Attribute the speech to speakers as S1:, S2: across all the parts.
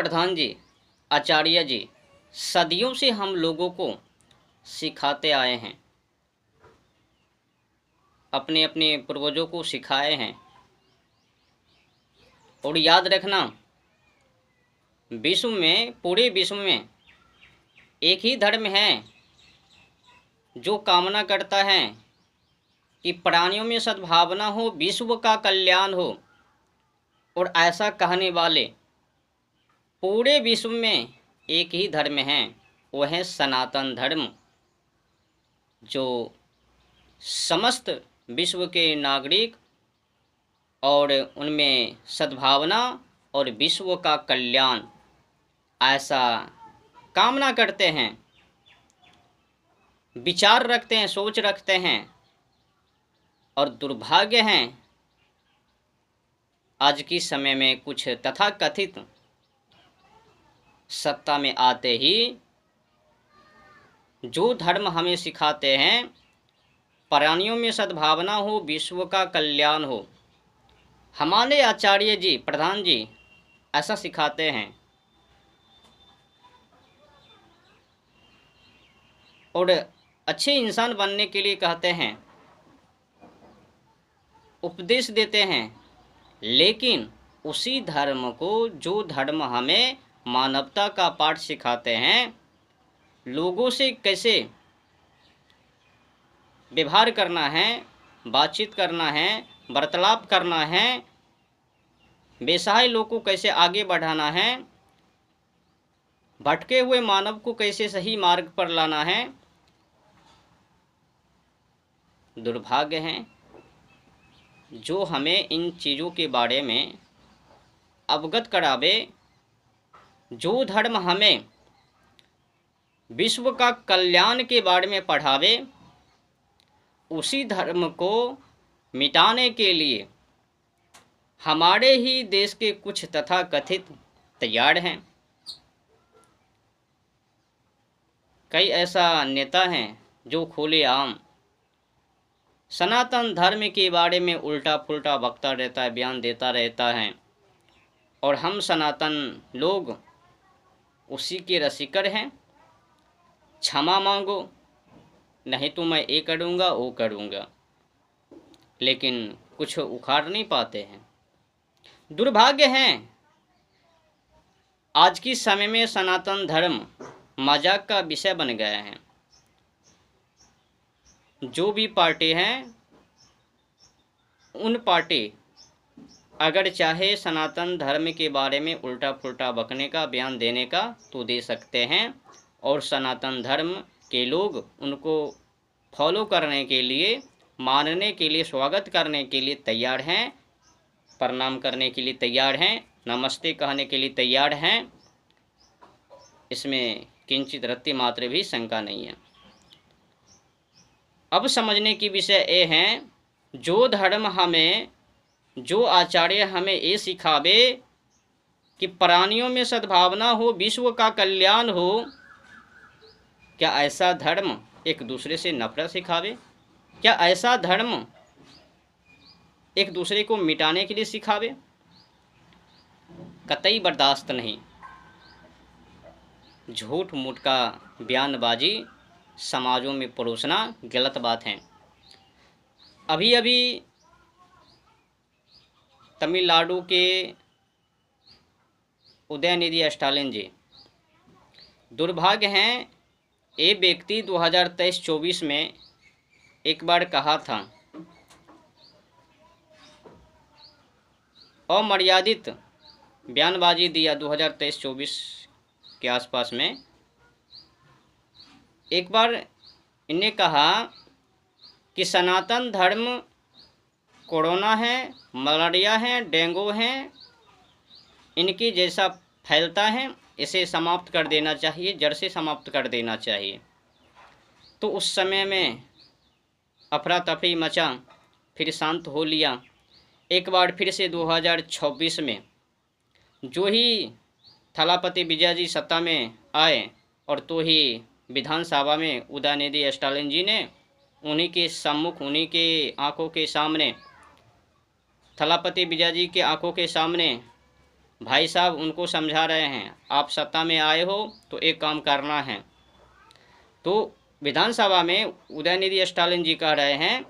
S1: प्रधान जी, आचार्य जी सदियों से हम लोगों को सिखाते आए हैं, अपने अपने पूर्वजों को सिखाए हैं। और याद रखना, पूरे विश्व में एक ही धर्म है जो कामना करता है कि प्राणियों में सद्भावना हो, विश्व का कल्याण हो। और ऐसा कहने वाले पूरे विश्व में एक ही धर्म है, वो है सनातन धर्म, जो समस्त विश्व के नागरिक और उनमें सद्भावना और विश्व का कल्याण ऐसा कामना करते हैं, विचार रखते हैं, सोच रखते हैं। और दुर्भाग्य है आज के समय में कुछ तथाकथित सत्ता में आते ही जो धर्म हमें सिखाते हैं, प्राणियों में सद्भावना हो, विश्व का कल्याण हो, हमारे आचार्य जी, प्रधान जी ऐसा सिखाते हैं। और अच्छे इंसान बनने के लिए कहते हैं, उपदेश देते हैं, लेकिन उसी धर्म को, जो धर्म हमें मानवता का पाठ सिखाते हैं, लोगों से कैसे व्यवहार करना है, बातचीत करना है, वार्तालाप करना है, बेसहाय लोग को कैसे आगे बढ़ाना है, भटके हुए मानव को कैसे सही मार्ग पर लाना है। दुर्भाग्य है जो हमें इन चीज़ों के बारे में अवगत करावे, जो धर्म हमें विश्व का कल्याण के बारे में पढ़ावे, उसी धर्म को मिटाने के लिए हमारे ही देश के कुछ तथाकथित तैयार हैं। कई ऐसा नेता हैं जो खुलेआम सनातन धर्म के बारे में उल्टा पुल्टा बकता रहता है, बयान देता रहता है। और हम सनातन लोग उसी के रसिकर हैं। क्षमा मांगो, नहीं तो मैं ये करूँगा वो करूँगा, लेकिन कुछ उखाड़ नहीं पाते हैं। दुर्भाग्य है आज की समय में सनातन धर्म मजाक का विषय बन गया है। जो भी पार्टी हैं, उन पार्टी अगर चाहे सनातन धर्म के बारे में उल्टा पुल्टा बकने का, बयान देने का, तो दे सकते हैं। और सनातन धर्म के लोग उनको फॉलो करने के लिए, मानने के लिए, स्वागत करने के लिए तैयार हैं, प्रणाम करने के लिए तैयार हैं, नमस्ते कहने के लिए तैयार हैं। इसमें किंचित रत्ती मात्र भी शंका नहीं है। अब समझने की विषय ये है, जो धर्म हमें, जो आचार्य हमें ये सिखावे कि प्राणियों में सद्भावना हो, विश्व का कल्याण हो, क्या ऐसा धर्म एक दूसरे से नफरत सिखावे? क्या ऐसा धर्म एक दूसरे को मिटाने के लिए सिखावे? कतई बर्दाश्त नहीं। झूठ मूठ का बयानबाजी समाजों में परोसना गलत बात है। अभी अभी तमिलनाडु के उदयनिधि स्टालिन जी, दुर्भाग्य हैं, ये व्यक्ति 2023-24 में एक बार कहा था, अमर्यादित बयानबाजी दिया 2023-24 के आसपास में। एक बार इन्हें कहा कि सनातन धर्म कोरोना है, मलेरिया है, डेंगू है, इनकी जैसा फैलता है, इसे समाप्त कर देना चाहिए, जड़ से समाप्त कर देना चाहिए। तो उस समय में अफरा तफरी मचा, फिर शांत हो लिया। एक बार फिर से 2026 में जो ही थलापति विजय जी सत्ता में आए, और तो ही विधानसभा में उदयनिधि स्टालिन जी ने उन्हीं के सम्मुख, उन्हीं के आंखों के सामने, थलापति विजय जी के आंखों के सामने भाई साहब उनको समझा रहे हैं, आप सत्ता में आए हो तो एक काम करना है। तो विधानसभा में उदयनिधि स्टालिन जी कह रहे हैं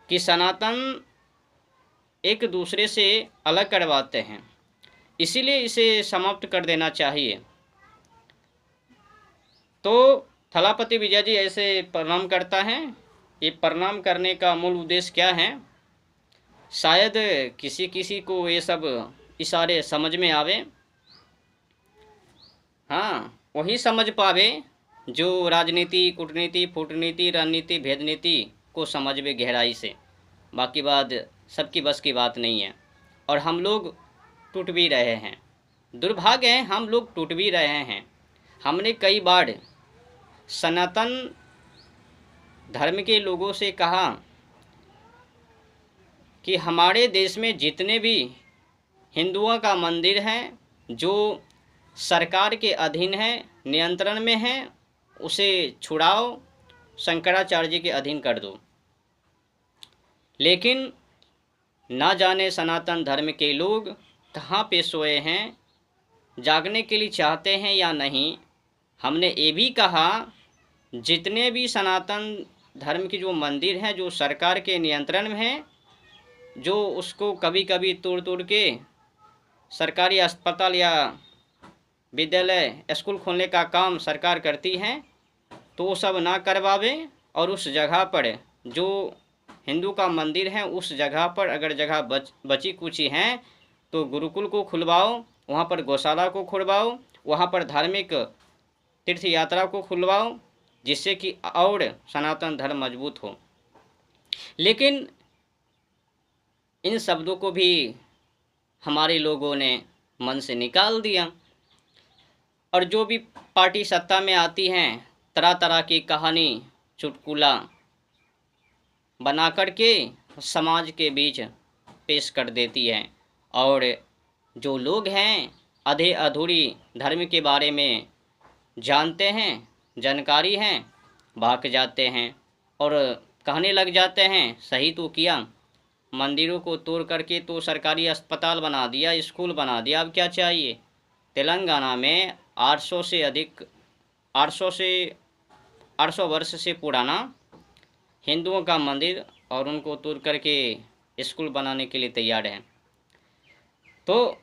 S1: कि सनातन एक दूसरे से अलग करवाते हैं, इसीलिए इसे समाप्त कर देना चाहिए। तो थलापति विजय जी ऐसे प्रणाम करता है। ये प्रणाम करने का मूल उद्देश्य क्या है? शायद किसी किसी को ये सब इशारे समझ में आवे। हाँ, वही समझ पावे जो राजनीति, कूटनीति, कूटनीति, रणनीति, भेदनीति को समझ में गहराई से। बाकी बात सबकी बस की बात नहीं है, और हम लोग टूट भी रहे हैं। दुर्भाग्य है, हम लोग टूट भी रहे हैं। हमने कई बार सनातन धर्म के लोगों से कहा कि हमारे देश में जितने भी हिंदुओं का मंदिर हैं जो सरकार के अधीन है, नियंत्रण में है, उसे छुड़ाओ, शंकराचार्य जी के अधीन कर दो। लेकिन ना जाने सनातन धर्म के लोग कहाँ पे सोए हैं, जागने के लिए चाहते हैं या नहीं। हमने ये भी कहा जितने भी सनातन धर्म के जो मंदिर हैं जो सरकार के नियंत्रण में हैं, जो उसको कभी कभी तोड़ तोड़ के सरकारी अस्पताल या विद्यालय, स्कूल खोलने का काम सरकार करती है, तो वो सब ना करवावे। और उस जगह पर जो हिंदू का मंदिर है, उस जगह पर अगर जगह बची कुची हैं तो गुरुकुल को खुलवाओ, वहाँ पर गौशाला को खुलवाओ, वहाँ पर धार्मिक तीर्थ यात्रा को खुलवाओ, जिससे कि और सनातन धर्म मजबूत हो। लेकिन इन शब्दों को भी हमारे लोगों ने मन से निकाल दिया, और जो भी पार्टी सत्ता में आती हैं तरह तरह की कहानी चुटकुला बना कर के समाज के बीच पेश कर देती है। और जो लोग हैं आधे अधूरी धर्म के बारे में जानते हैं, जानकारी हैं, भाग जाते हैं और कहने लग जाते हैं सही तो किया, मंदिरों को तोड़ करके तो सरकारी अस्पताल बना दिया, स्कूल बना दिया, अब क्या चाहिए। तेलंगाना में 800 वर्ष से पुराना हिंदुओं का मंदिर, और उनको तोड़ करके स्कूल बनाने के लिए तैयार हैं। तो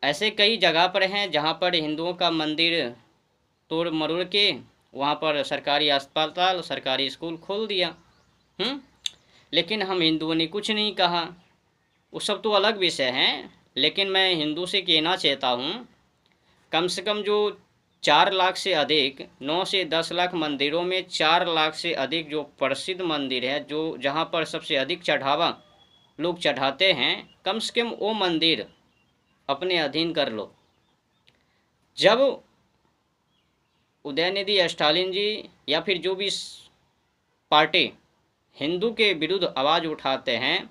S1: ऐसे कई जगह पर हैं जहाँ पर हिंदुओं का मंदिर तोड़ मरोड़ के वहाँ पर सरकारी अस्पताल, सरकारी स्कूल खोल दिया। लेकिन हम हिंदुओं ने कुछ नहीं कहा। वो सब तो अलग विषय हैं, लेकिन मैं हिंदू से कहना चाहता हूँ, कम से कम जो 4 लाख से अधिक, 9 से 10 लाख मंदिरों में 4 लाख से अधिक जो प्रसिद्ध मंदिर है, जो जहाँ पर सबसे अधिक चढ़ावा लोग चढ़ाते हैं, कम से कम वो मंदिर अपने अधीन कर लो। जब उदयनिधि स्टालिन जी या फिर जो भी पार्टी हिंदू के विरुद्ध आवाज़ उठाते हैं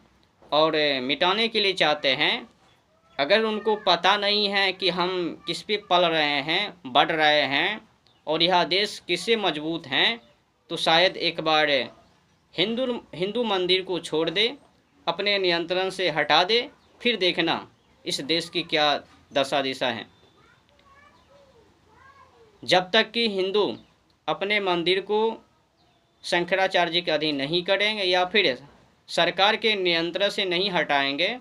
S1: और मिटाने के लिए चाहते हैं, अगर उनको पता नहीं है कि हम किस पे पल रहे हैं, बढ़ रहे हैं और यह देश किससे मजबूत हैं, तो शायद एक बार हिंदू मंदिर को छोड़ दे, अपने नियंत्रण से हटा दे, फिर देखना इस देश की क्या दशा दिशा है। जब तक कि हिंदू अपने मंदिर को शंकराचार्य जी के अधीन नहीं करेंगे या फिर सरकार के नियंत्रण से नहीं हटाएंगे,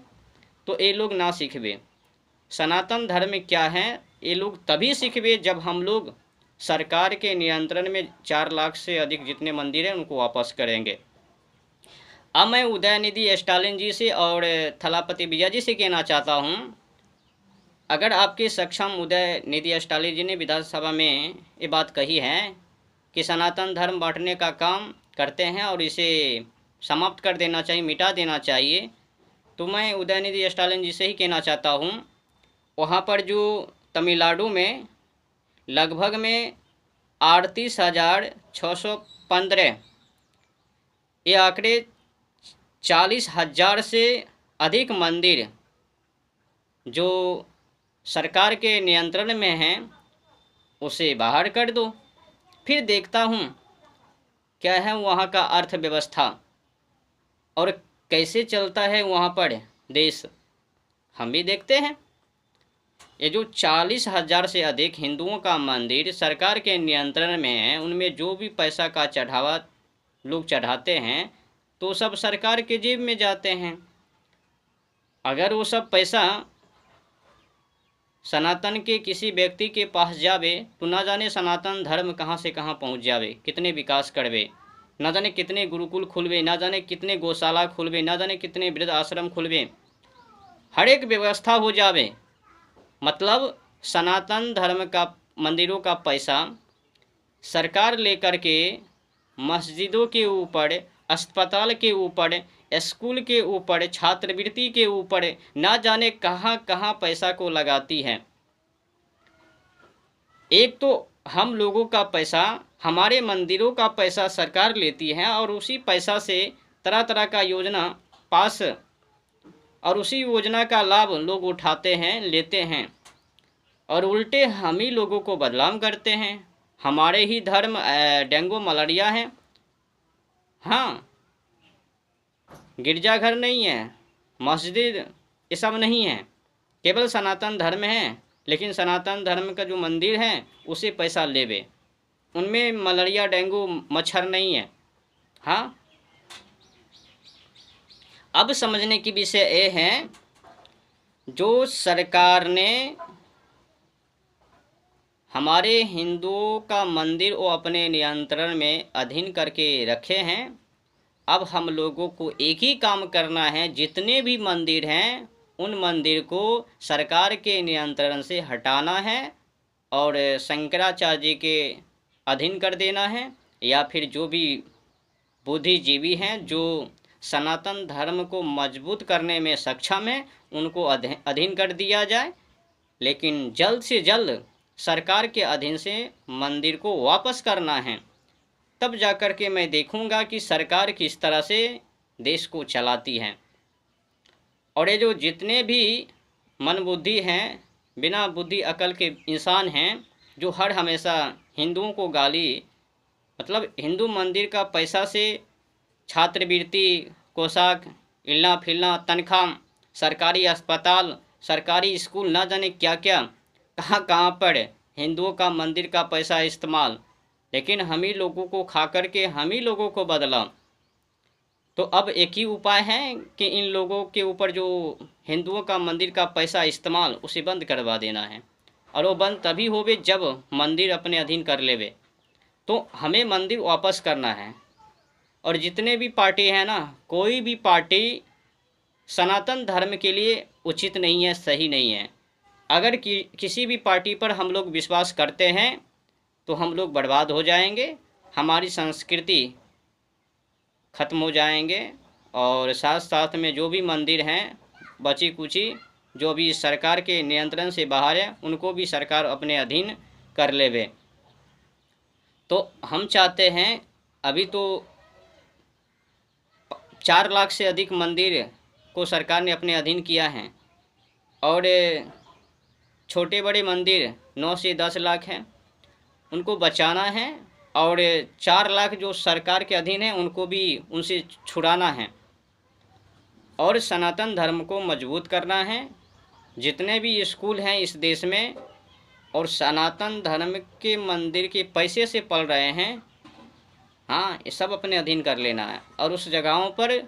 S1: तो ये लोग ना सीखवे सनातन धर्म क्या है। ये लोग तभी सीखवे जब हम लोग सरकार के नियंत्रण में 4 लाख से अधिक जितने मंदिर हैं उनको वापस करेंगे। अब मैं उदयनिधि स्टालिन जी से और थलापति विजय जी से कहना चाहता हूँ, अगर आपके सक्षम उदयनिधि स्टालिन जी ने विधानसभा में ये बात कही है कि सनातन धर्म बांटने का काम करते हैं और इसे समाप्त कर देना चाहिए, मिटा देना चाहिए, तो मैं उदयनिधि स्टालिन जी से ही कहना चाहता हूँ, वहाँ पर जो तमिलनाडु में लगभग में 38,615, ये आंकड़े 40,000 से अधिक मंदिर जो सरकार के नियंत्रण में हैं उसे बाहर कर दो, फिर देखता हूँ क्या है वहाँ का अर्थव्यवस्था और कैसे चलता है वहाँ पर देश, हम भी देखते हैं। ये जो 40,000 से अधिक हिंदुओं का मंदिर सरकार के नियंत्रण में है, उनमें जो भी पैसा का चढ़ावा लोग चढ़ाते हैं तो सब सरकार के जेब में जाते हैं। अगर वो सब पैसा सनातन के किसी व्यक्ति के पास जावे तो ना जाने सनातन धर्म कहाँ से कहाँ पहुँच जावे, कितने विकास करवे, ना जाने कितने गुरुकुल खुलवे, ना जाने कितने गौशाला खुलवे, ना जाने कितने वृद्ध आश्रम खुलवे, हर एक व्यवस्था हो जावे। मतलब सनातन धर्म का मंदिरों का पैसा सरकार लेकर के मस्जिदों के ऊपर, अस्पताल के ऊपर, स्कूल के ऊपर, छात्रवृत्ति के ऊपर, ना जाने कहाँ कहाँ पैसा को लगाती है। एक तो हम लोगों का पैसा, हमारे मंदिरों का पैसा सरकार लेती है और उसी पैसा से तरह तरह का योजना पास और उसी योजना का लाभ लोग उठाते हैं, लेते हैं और उल्टे हम ही लोगों को बदनाम करते हैं। हमारे ही धर्म डेंगू मलेरिया है। हाँ, गिरजाघर नहीं है, मस्जिद ये सब नहीं है, केवल सनातन धर्म है। लेकिन सनातन धर्म का जो मंदिर है उसे पैसा लेवे, उनमें मलेरिया डेंगू मच्छर नहीं है। हाँ, अब समझने की विषय ये है, जो सरकार ने हमारे हिंदुओं का मंदिर वो अपने नियंत्रण में अधीन करके रखे हैं। अब हम लोगों को एक ही काम करना है, जितने भी मंदिर हैं उन मंदिर को सरकार के नियंत्रण से हटाना है और शंकराचार्य जी के अधीन कर देना है, या फिर जो भी बुद्धिजीवी हैं जो सनातन धर्म को मजबूत करने में सक्षम है उनको अधीन कर दिया जाए। लेकिन जल्द से जल्द सरकार के अधीन से मंदिर को वापस करना है, तब जाकर के मैं देखूंगा कि सरकार किस तरह से देश को चलाती है। और ये जो जितने भी मन बुद्धि हैं, बिना बुद्धि अकल के इंसान हैं, जो हर हमेशा हिंदुओं को गाली, मतलब हिंदू मंदिर का पैसा से छात्रवृत्ति, पोशाक, हिलना फिरना, तनख्वाह, सरकारी अस्पताल, सरकारी स्कूल, ना जाने क्या क्या कहाँ कहाँ पर हिंदुओं का मंदिर का पैसा इस्तेमाल, लेकिन हम ही लोगों को खा कर के हम ही लोगों को बदला। तो अब एक ही उपाय है कि इन लोगों के ऊपर जो हिंदुओं का मंदिर का पैसा इस्तेमाल उसे बंद करवा देना है। और वो बंद तभी होवे जब मंदिर अपने अधीन कर लेवे। तो हमें मंदिर वापस करना है। और जितने भी पार्टी हैं ना, कोई भी पार्टी सनातन धर्म के लिए उचित नहीं है, सही नहीं है। अगर किसी भी पार्टी पर हम लोग विश्वास करते हैं तो हम लोग बर्बाद हो जाएंगे, हमारी संस्कृति खत्म हो जाएंगे। और साथ साथ में जो भी मंदिर हैं बची कुची, जो भी सरकार के नियंत्रण से बाहर है, उनको भी सरकार अपने अधीन कर लेवे। तो हम चाहते हैं, अभी तो 4 लाख से अधिक मंदिर को सरकार ने अपने अधीन किया है और छोटे बड़े मंदिर 9 से 10 लाख हैं, उनको बचाना है। और 4 लाख जो सरकार के अधीन है उनको भी उनसे छुड़ाना है और सनातन धर्म को मजबूत करना है। जितने भी स्कूल हैं इस देश में और सनातन धर्म के मंदिर के पैसे से पल रहे हैं, हाँ, ये सब अपने अधीन कर लेना है और उस जगहों पर